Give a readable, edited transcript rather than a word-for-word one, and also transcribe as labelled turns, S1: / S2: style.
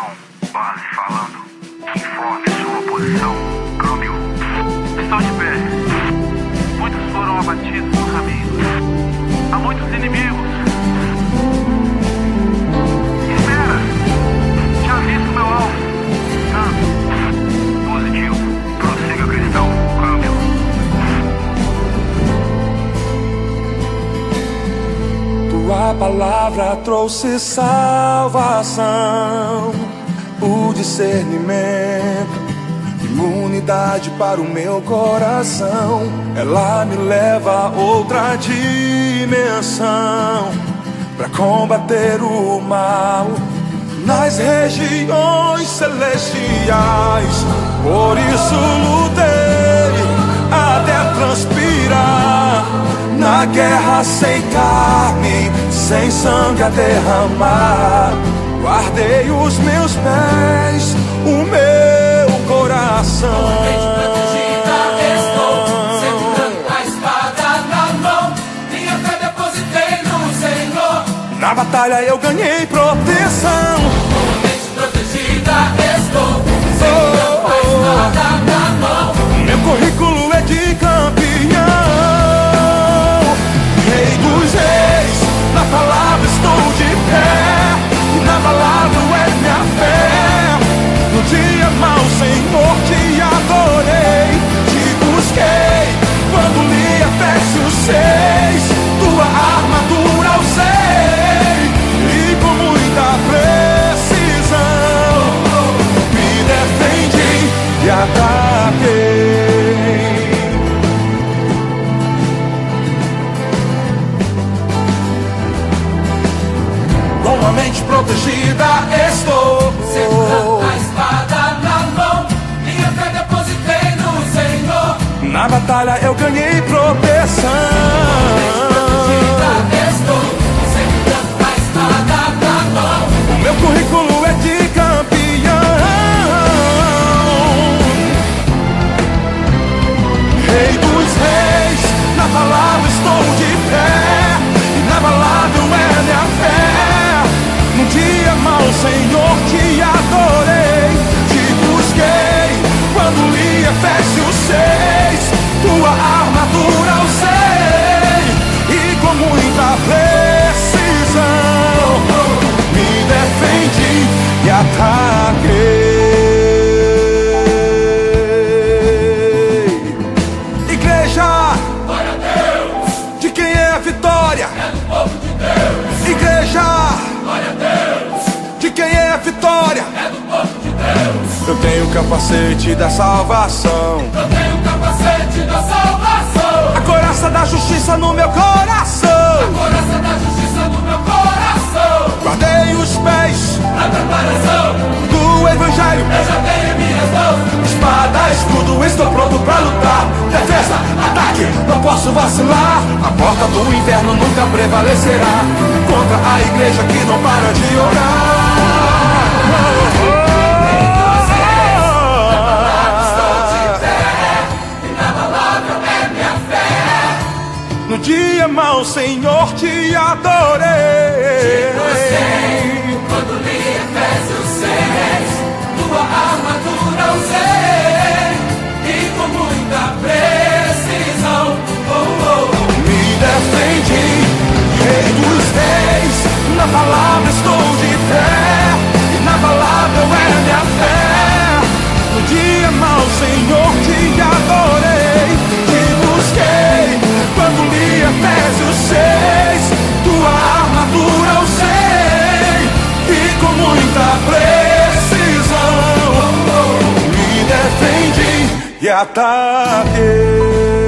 S1: Cristão, base falando. Informe sua posição. Câmbio.
S2: Estou de pé. Muitos foram abatidos no caminho. Há muitos inimigos. Espera. Já visto meu alvo.
S1: Positivo. Prossiga, Cristão. Câmbio.
S3: Tua palavra trouxe salvação, o discernimento, imunidade para o meu coração. Ela me leva a outra dimensão, para combater o mal nas regiões celestiais. Por isso lutei até transpirar, na guerra sem carne, sem sangue a derramar. Guardei os meus pés, o meu coração.
S4: Protegida estou, segurando a espada na mão. Minha fé depositei no Senhor.
S3: Na batalha eu ganhei proteção.
S4: Totalmente protegida estou, segurando a espada na mão.
S3: Meu currículo é de campeão, Rei dos reis. Na palavra estou de pé, e na palavra é minha fé. No dia mau, Senhor, te adorei, te busquei quando li Efésios 6. Tua armadura usei, e com muita precisão me defendi e ataquei. Com a mente protegida estou,
S4: Segurando a espada na mão. Minha fé depositei no Senhor.
S3: na batalha eu ganhei proteção.
S4: Protegida estou, segurando a espada na mão.
S3: O meu currículo é de campeão, Rei dos reis. Na palavra estou de pé, e na palavra é minha fé. No dia mau, Senhor, te adorei, te busquei quando li Efésios 6. Tua armadura usei, e com muita precisão me defendi e ataquei. Igreja,
S4: Glória a Deus,
S3: de quem é a vitória?
S4: é do povo de Deus.
S3: Igreja,
S4: Glória a Deus,
S3: de quem é a vitória?
S4: é do povo de Deus.
S3: Eu tenho o capacete da salvação,
S4: Eu tenho o capacete da salvação,
S3: a coraça da justiça no meu coração.
S4: coraça da justiça no meu coração.
S3: Guardei os pés
S4: Na preparação,
S3: do evangelho,
S4: eu já tenho em minhas mãos.
S3: espada, escudo, estou pronto pra lutar. Defesa, ataque, não posso vacilar. A porta do inferno nunca prevalecerá contra a igreja que não para de orar. No dia mau, Senhor, te adorei.
S4: Quando li Efésios 6, tua armadura usei, e com muita precisão,
S3: Me defendi, Rei dos reis. Na palavra estou de pé, e na palavra é minha fé. No dia mau, Senhor, te adorei, te busquei quando li Efésios 6. Tua armadura usei, e com muita precisão me defendi e ataquei.